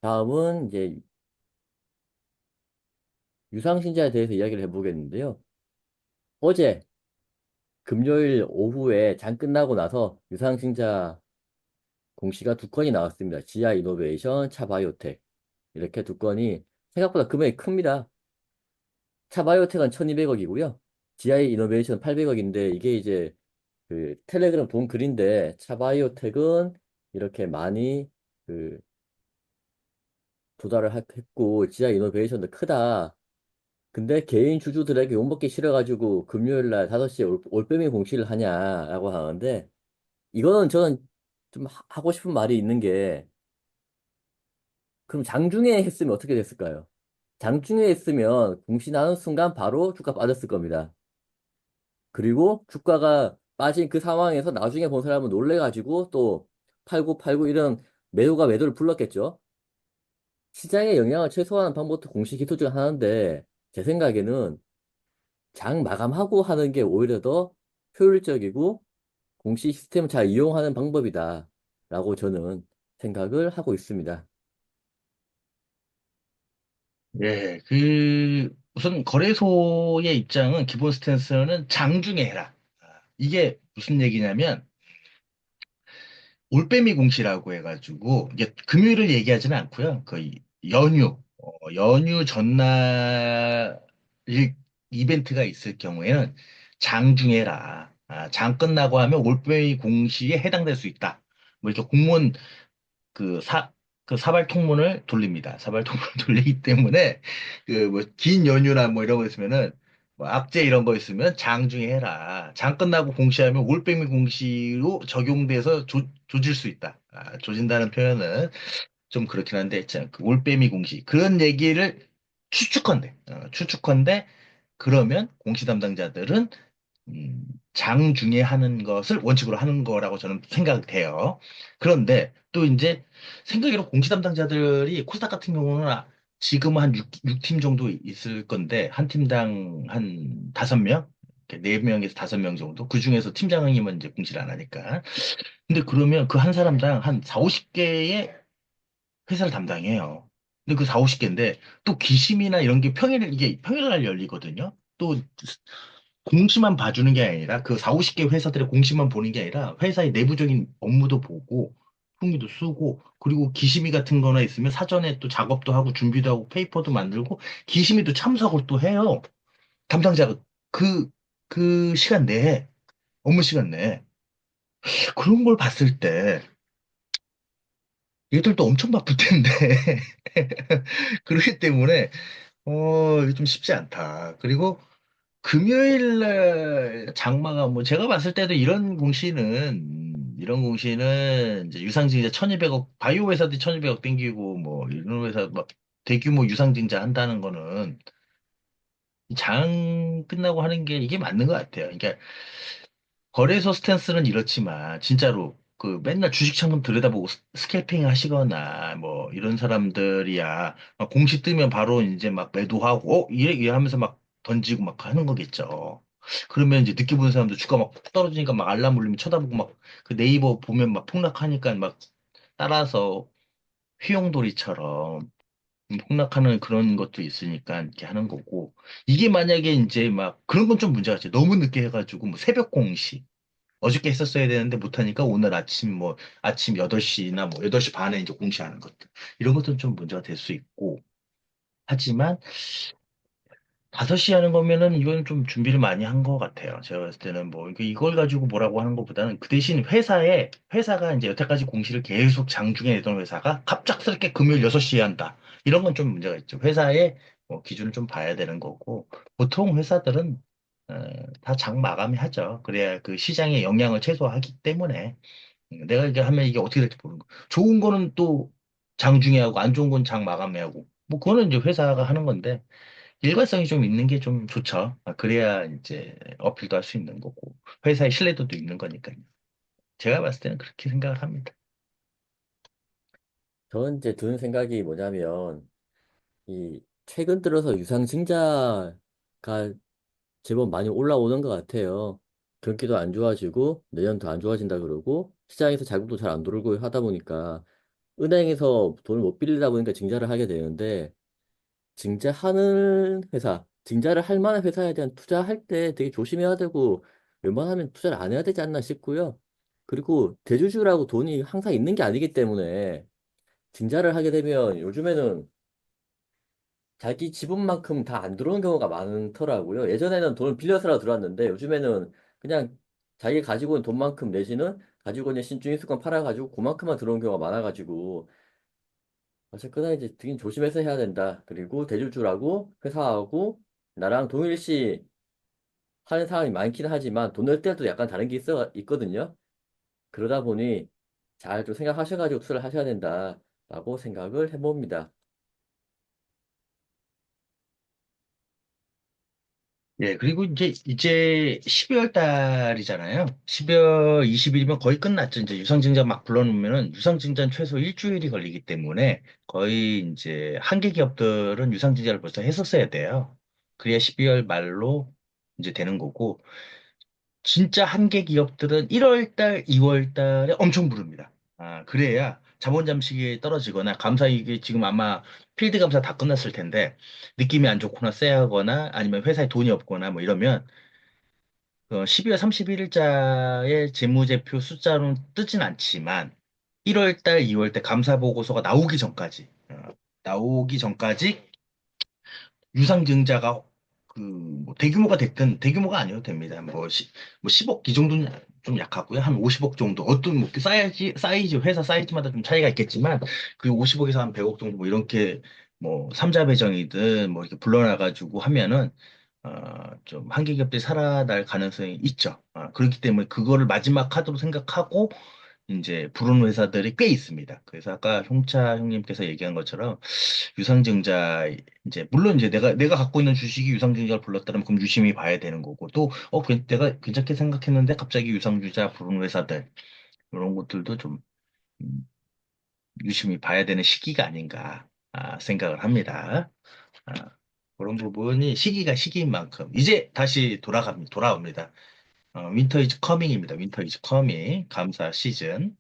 다음은 이제 유상신자에 대해서 이야기를 해보겠는데요. 어제 금요일 오후에 장 끝나고 나서 유상신자 공시가 두 건이 나왔습니다. 지아 이노베이션, 차바이오텍 이렇게 두 건이 생각보다 금액이 큽니다. 차바이오텍은 1200억이고요. 지아 이노베이션 800억인데 이게 이제 그 텔레그램 돈 글인데 차바이오텍은 이렇게 많이 그 했고 지아 이노베이션도 크다. 근데 개인 주주들에게 욕먹기 싫어가지고 금요일 날 5시에 올빼미 공시를 하냐라고 하는데 이거는 저는 좀 하고 싶은 말이 있는 게 그럼 장중에 했으면 어떻게 됐을까요? 장중에 했으면 공시 나는 순간 바로 주가 빠졌을 겁니다. 그리고 주가가 빠진 그 상황에서 나중에 본 사람은 놀래가지고 또 팔고 이런 매도가 매도를 불렀겠죠. 시장에 영향을 최소화하는 방법도 공시 기초 중 하나인데 제 생각에는 장 마감하고 하는 게 오히려 더 효율적이고 공시 시스템을 잘 이용하는 방법이다. 라고 저는 생각을 하고 있습니다. 예, 우선 거래소의 입장은 기본 스탠스는 장중에 해라. 이게 무슨 얘기냐면, 올빼미 공시라고 해가지고, 이게 금요일을 얘기하지는 않고요. 연휴 전날 이벤트가 있을 경우에는 장중에 해라. 장 끝나고 하면 올빼미 공시에 해당될 수 있다. 뭐 이렇게 공무원 그 사발 통문을 돌립니다. 사발 통문을 돌리기 때문에 그 뭐 긴 연휴나 뭐 이런 거 있으면은 뭐 악재 이런 거 있으면 장중에 해라. 장 끝나고 공시하면 올빼미 공시로 적용돼서 조질 수 있다. 조진다는 표현은 좀 그렇긴 한데 그 올빼미 공시 그런 얘기를 추측컨대 그러면 공시 담당자들은 장중에 하는 것을 원칙으로 하는 거라고 저는 생각돼요. 그런데 또 이제 생각으로 공시 담당자들이 코스닥 같은 경우는 지금 한 6팀 정도 있을 건데 한 팀당 한 5명? 4명에서 5명 정도? 그 중에서 팀장님은 이제 공시를 안 하니까. 근데 그러면 그 한 사람당 한 4, 50개의 회사를 담당해요. 근데 그 4, 50개인데 또 기심이나 이런 게 이게 평일날 열리거든요. 또 공시만 봐주는 게 아니라 그 4, 50개 회사들의 공시만 보는 게 아니라 회사의 내부적인 업무도 보고 풍기도 쓰고 그리고 기심이 같은 거나 있으면 사전에 또 작업도 하고 준비도 하고 페이퍼도 만들고 기심이도 참석을 또 해요. 담당자가 그, 그 시간 내에 업무 시간 내에 그런 걸 봤을 때 얘들도 엄청 바쁠 텐데 그렇기 때문에 이게 좀 쉽지 않다. 그리고 금요일 날 장마가 뭐 제가 봤을 때도 이런 공시는 이제 유상증자 1200억 바이오 회사들이 1200억 땡기고 뭐 이런 회사 막 대규모 유상증자 한다는 거는 장 끝나고 하는 게 이게 맞는 것 같아요. 그러니까 거래소 스탠스는 이렇지만 진짜로 그 맨날 주식 창문 들여다보고 스캘핑 하시거나 뭐 이런 사람들이야 막 공시 뜨면 바로 이제 막 매도하고 이래 하면서 막 던지고 막 하는 거겠죠. 그러면 이제 늦게 보는 사람들 주가 막 푹 떨어지니까 막 알람 울리면 쳐다보고 막 그 네이버 보면 막 폭락하니까 막 따라서 휘용돌이처럼 폭락하는 그런 것도 있으니까 이렇게 하는 거고 이게 만약에 이제 막 그런 건 좀 문제가 있지. 너무 늦게 해가지고 뭐 새벽 공시 어저께 했었어야 되는데 못하니까 오늘 아침 8시나 뭐 8시 반에 이제 공시하는 것들. 이런 것들은 좀 문제가 될 수 있고. 하지만 5시 하는 거면은 이건 좀 준비를 많이 한 것 같아요. 제가 봤을 때는 뭐 이걸 가지고 뭐라고 하는 것보다는 그 대신 회사가 이제 여태까지 공시를 계속 장중에 내던 회사가 갑작스럽게 금요일 6시에 한다. 이런 건 좀 문제가 있죠. 회사의 뭐 기준을 좀 봐야 되는 거고. 보통 회사들은 다 장 마감이 하죠. 그래야 그 시장의 영향을 최소화하기 때문에 내가 이게 하면 이게 어떻게 될지 모르는 거. 좋은 거는 또 장중에 하고 안 좋은 건 장 마감에 하고. 뭐 그거는 이제 회사가 하는 건데 일관성이 좀 있는 게 좀 좋죠. 그래야 이제 어필도 할 수 있는 거고 회사의 신뢰도도 있는 거니까요. 제가 봤을 때는 그렇게 생각을 합니다. 저는 이제 드는 생각이 뭐냐면, 이, 최근 들어서 유상증자가 제법 많이 올라오는 것 같아요. 경기도 안 좋아지고, 내년 더 안 좋아진다 그러고, 시장에서 자금도 잘 안 들어오고 하다 보니까, 은행에서 돈을 못 빌리다 보니까 증자를 하게 되는데, 증자하는 회사, 증자를 할 만한 회사에 대한 투자할 때 되게 조심해야 되고, 웬만하면 투자를 안 해야 되지 않나 싶고요. 그리고 대주주라고 돈이 항상 있는 게 아니기 때문에, 증자를 하게 되면 요즘에는 자기 지분만큼 다 안 들어오는 경우가 많더라고요. 예전에는 돈을 빌려서라도 들어왔는데 요즘에는 그냥 자기 가지고 있는 돈만큼 내지는 가지고 있는 신중인수권 팔아가지고 그만큼만 들어오는 경우가 많아가지고 어쨌거나 이제 되게 조심해서 해야 된다. 그리고 대주주라고 회사하고 나랑 동일시 하는 사람이 많긴 하지만 돈 낼 때도 약간 다른 게 있거든요. 그러다 보니 잘 좀 생각하셔가지고 투자를 하셔야 된다라고 생각을 해봅니다. 예, 그리고 이제 12월 달이잖아요. 12월 20일이면 거의 끝났죠. 이제 유상증자 막 불러놓으면은 유상증자는 최소 일주일이 걸리기 때문에 거의 이제 한계 기업들은 유상증자를 벌써 했었어야 돼요. 그래야 12월 말로 이제 되는 거고, 진짜 한계 기업들은 1월 달, 2월 달에 엄청 부릅니다. 아, 그래야 자본 잠식이 떨어지거나 감사 이게 지금 아마 필드 감사 다 끝났을 텐데 느낌이 안 좋거나 쎄하거나 아니면 회사에 돈이 없거나 뭐 이러면 12월 31일자의 재무제표 숫자로는 뜨진 않지만 1월 달, 2월 달 감사 보고서가 나오기 전까지 유상증자가 뭐 대규모가 됐든 대규모가 아니어도 됩니다. 뭐 10억 이 정도는 좀 약하고요. 한 50억 정도. 어떤 뭐 사이즈 회사 사이즈마다 좀 차이가 있겠지만 그 50억에서 한 100억 정도 뭐 이렇게 뭐 삼자 배정이든 뭐 이렇게 불러놔 가지고 하면은 좀 한계 기업들이 살아날 가능성이 있죠. 그렇기 때문에 그거를 마지막 카드로 생각하고 이제 부르는 회사들이 꽤 있습니다. 그래서 아까 형차 형님께서 얘기한 것처럼 유상증자 이제 물론 이제 내가 갖고 있는 주식이 유상증자를 불렀다면 그럼 유심히 봐야 되는 거고 또 내가 괜찮게 생각했는데 갑자기 유상증자 부르는 회사들 이런 것들도 좀 음, 유심히 봐야 되는 시기가 아닌가 생각을 합니다. 아, 그런 부분이 시기가 시기인 만큼 이제 다시 돌아옵니다. 윈터 이즈 커밍입니다. 윈터 이즈 커밍 감사 시즌.